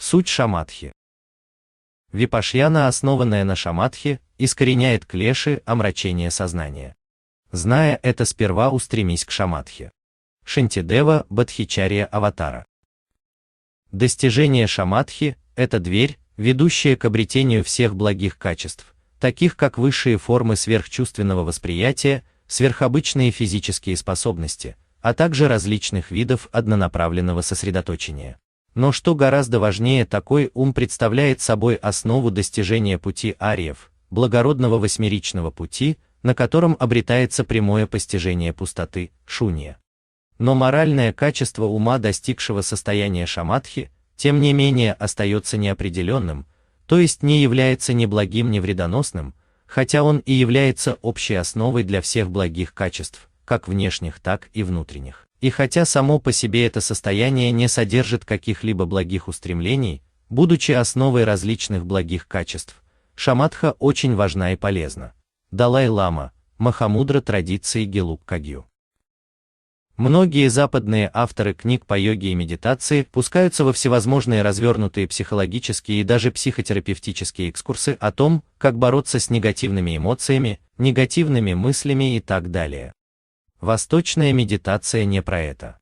Суть шамадхи. Випашьяна, основанная на шамадхи, искореняет клеши, омрачение сознания. Зная это, сперва устремись к шамадхи. Шантидева, Бодхичарья Аватара. Достижение шамадхи – это дверь, ведущая к обретению всех благих качеств, таких как высшие формы сверхчувственного восприятия, сверхобычные физические способности, а также различных видов однонаправленного сосредоточения. Но что гораздо важнее, такой ум представляет собой основу достижения пути ариев, благородного восьмеричного пути, на котором обретается прямое постижение пустоты, шунья. Но моральное качество ума, достигшего состояния шамадхи, тем не менее остается неопределенным, то есть не является ни благим, ни вредоносным, хотя он и является общей основой для всех благих качеств, как внешних, так и внутренних. И хотя само по себе это состояние не содержит каких-либо благих устремлений, будучи основой различных благих качеств, шамадха очень важна и полезна. Далай-лама, Махамудра традиции Гелук-Кагью. Многие западные авторы книг по йоге и медитации пускаются во всевозможные развернутые психологические и даже психотерапевтические экскурсы о том, как бороться с негативными эмоциями, негативными мыслями и так далее. Восточная медитация не про это.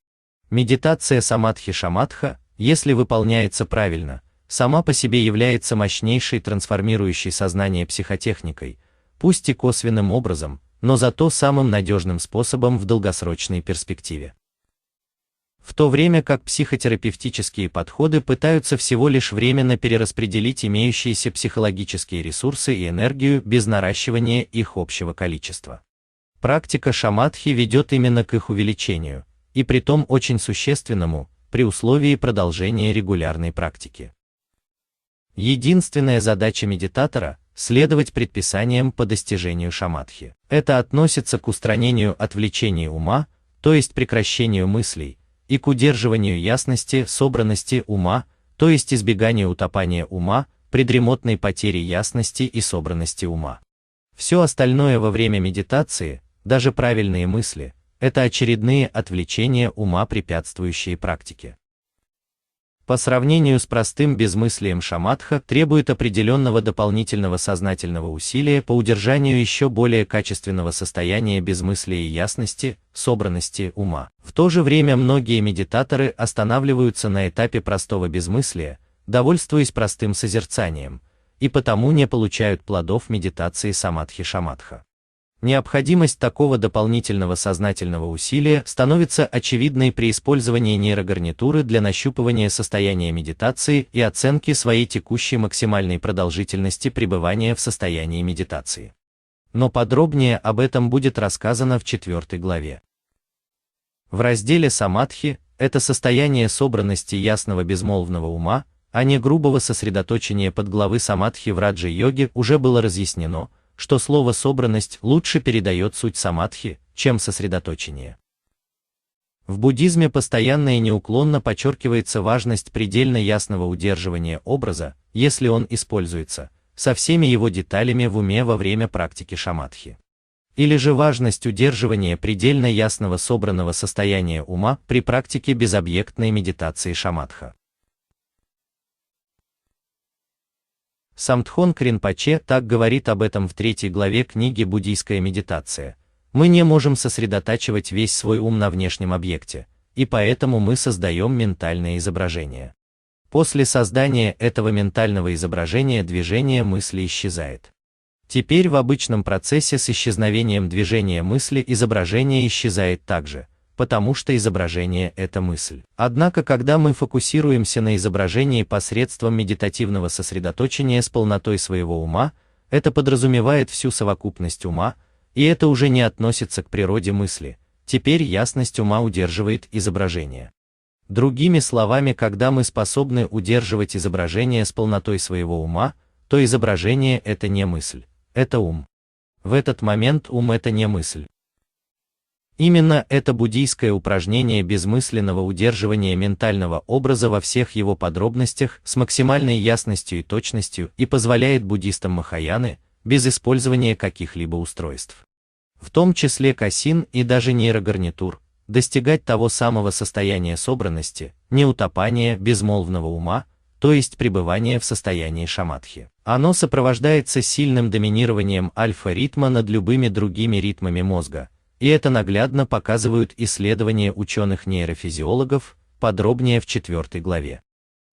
Медитация самадхи-шамадха, если выполняется правильно, сама по себе является мощнейшей трансформирующей сознание психотехникой, пусть и косвенным образом, но зато самым надежным способом в долгосрочной перспективе. В то время как психотерапевтические подходы пытаются всего лишь временно перераспределить имеющиеся психологические ресурсы и энергию без наращивания их общего количества. Практика шамадхи ведет именно к их увеличению, и притом очень существенному, при условии продолжения регулярной практики. Единственная задача медитатора – следовать предписаниям по достижению шамадхи. Это относится к устранению отвлечений ума, то есть прекращению мыслей, и к удерживанию ясности, собранности ума, то есть избеганию утопания ума, предремотной потери ясности и собранности ума. Все остальное во время медитации, даже правильные мысли, это очередные отвлечения ума, препятствующие практике. По сравнению с простым безмыслием, шамадха требует определенного дополнительного сознательного усилия по удержанию еще более качественного состояния безмыслия и ясности, собранности ума. В то же время многие медитаторы останавливаются на этапе простого безмыслия, довольствуясь простым созерцанием, и потому не получают плодов медитации самадхи-шамадха. Необходимость такого дополнительного сознательного усилия становится очевидной при использовании нейрогарнитуры для нащупывания состояния медитации и оценки своей текущей максимальной продолжительности пребывания в состоянии медитации. Но подробнее об этом будет рассказано в 4 главе. В разделе «Самадхи» это состояние собранности ясного безмолвного ума, а не грубого сосредоточения подглавы самадхи в раджа-йоге уже было разъяснено, что слово «собранность» лучше передает суть самадхи, чем сосредоточение. В буддизме постоянно и неуклонно подчеркивается важность предельно ясного удерживания образа, если он используется, со всеми его деталями в уме во время практики шамадхи. Или же важность удерживания предельно ясного собранного состояния ума при практике безобъектной медитации шамадха. Самдхонг Ринпоче так говорит об этом в 3 главе книги «Буддийская медитация». Мы не можем сосредотачивать весь свой ум на внешнем объекте, и поэтому мы создаем ментальное изображение. После создания этого ментального изображения движение мысли исчезает. Теперь в обычном процессе с исчезновением движения мысли изображение исчезает также, потому что изображение – это мысль. Однако, когда мы фокусируемся на изображении посредством медитативного сосредоточения с полнотой своего ума, это подразумевает всю совокупность ума, и это уже не относится к природе мысли, теперь ясность ума удерживает изображение. Другими словами, когда мы способны удерживать изображение с полнотой своего ума, то изображение – это не мысль, это ум. В этот момент ум – это не мысль. Именно это буддийское упражнение безмысленного удерживания ментального образа во всех его подробностях с максимальной ясностью и точностью и позволяет буддистам Махаяны, без использования каких-либо устройств, в том числе косин и даже нейрогарнитур, достигать того самого состояния собранности, неутопания безмолвного ума, то есть пребывание в состоянии шаматхи. Оно сопровождается сильным доминированием альфа-ритма над любыми другими ритмами мозга, и это наглядно показывают исследования ученых-нейрофизиологов, подробнее в 4 главе.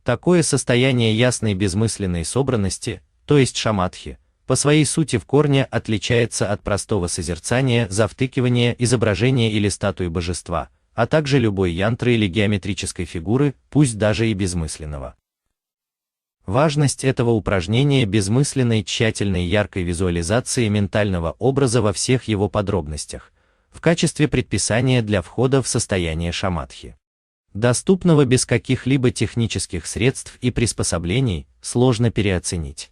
Такое состояние ясной безмысленной собранности, то есть шаматхи, по своей сути в корне отличается от простого созерцания, завтыкивания, изображения или статуи божества, а также любой янтры или геометрической фигуры, пусть даже и безмысленного. Важность этого упражнения безмысленной, тщательной, яркой визуализации ментального образа во всех его подробностях, в качестве предписания для входа в состояние шаматхи. Доступного без каких-либо технических средств и приспособлений, сложно переоценить.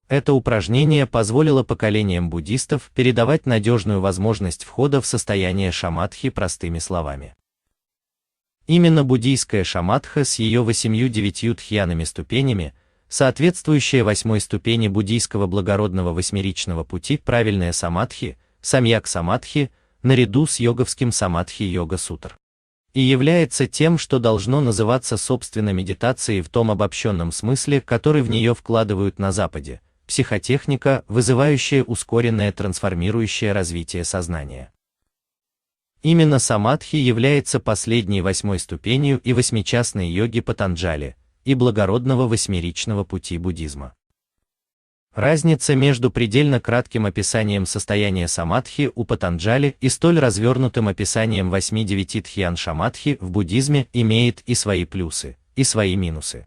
Это упражнение позволило поколениям буддистов передавать надежную возможность входа в состояние шаматхи простыми словами. Именно буддийская шаматха с ее 8-9 дхьянами ступенями, соответствующая 8-й ступени буддийского благородного восьмеричного пути, правильная самадхи, самьяк-самадхи, наряду с йоговским самадхи-йога-сутр, и является тем, что должно называться собственно медитацией в том обобщенном смысле, который в нее вкладывают на Западе, психотехника, вызывающая ускоренное трансформирующее развитие сознания. Именно самадхи является последней 8-й ступенью и 8-часной йоги Патанджали, и благородного восьмеричного пути буддизма. Разница между предельно кратким описанием состояния самадхи у Патанджали и столь развернутым описанием 8-9 дхьян шамадхи в буддизме имеет и свои плюсы, и свои минусы.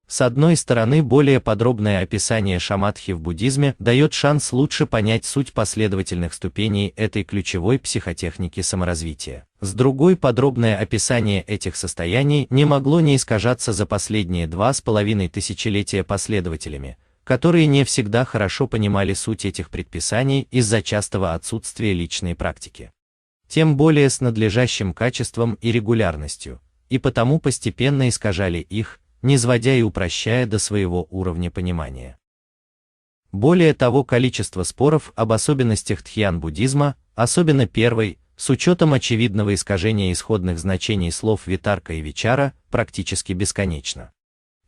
С одной стороны, более подробное описание шамадхи в буддизме дает шанс лучше понять суть последовательных ступеней этой ключевой психотехники саморазвития. С другой, подробное описание этих состояний не могло не искажаться за последние 2,5 тысячелетия последователями, которые не всегда хорошо понимали суть этих предписаний из-за частого отсутствия личной практики. Тем более с надлежащим качеством и регулярностью, и потому постепенно искажали их, низводя и упрощая до своего уровня понимания. Более того, количество споров об особенностях дхьян буддизма, особенно первой, с учетом очевидного искажения исходных значений слов витарка и вичара, практически бесконечно.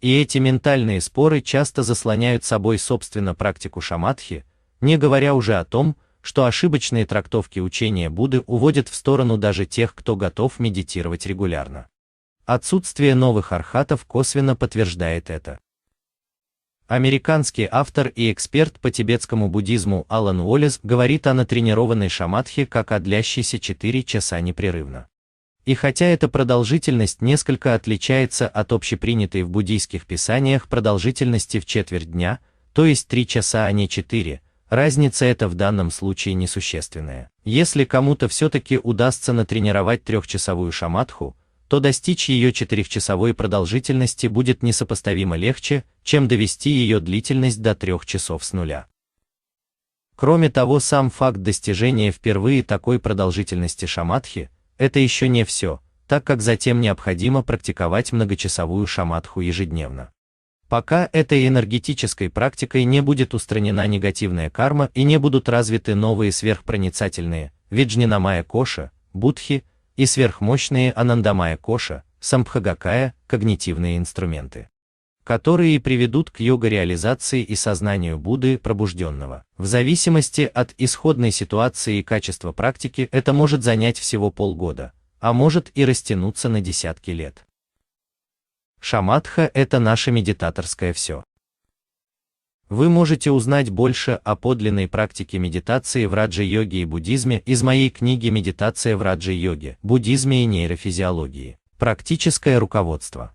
И эти ментальные споры часто заслоняют собой собственно практику шамадхи, не говоря уже о том, что ошибочные трактовки учения Будды уводят в сторону даже тех, кто готов медитировать регулярно. Отсутствие новых архатов косвенно подтверждает это. Американский автор и эксперт по тибетскому буддизму Алан Уоллес говорит о натренированной шамадхи как о длящейся 4 часа непрерывно. И хотя эта продолжительность несколько отличается от общепринятой в буддийских писаниях продолжительности в четверть дня, то есть 3 часа, а не 4, разница эта в данном случае несущественная. Если кому-то все-таки удастся натренировать 3-часовую шамадху, то достичь ее 4-часовой продолжительности будет несопоставимо легче, чем довести ее длительность до 3 часов с нуля. Кроме того, сам факт достижения впервые такой продолжительности шамадхи – это еще не все, так как затем необходимо практиковать многочасовую шамадху ежедневно. Пока этой энергетической практикой не будет устранена негативная карма и не будут развиты новые сверхпроницательные Виджнанамая коша, будхи, и сверхмощные Анандамая коша, самбхагакая, когнитивные инструменты, которые и приведут к йога-реализации и сознанию Будды пробужденного. В зависимости от исходной ситуации и качества практики это может занять всего полгода, а может и растянуться на десятки лет. Шамадха – это наше медитаторское все. Вы можете узнать больше о подлинной практике медитации в раджа-йоге и буддизме из моей книги «Медитация в раджа-йоге, буддизме и нейрофизиологии. Практическое руководство».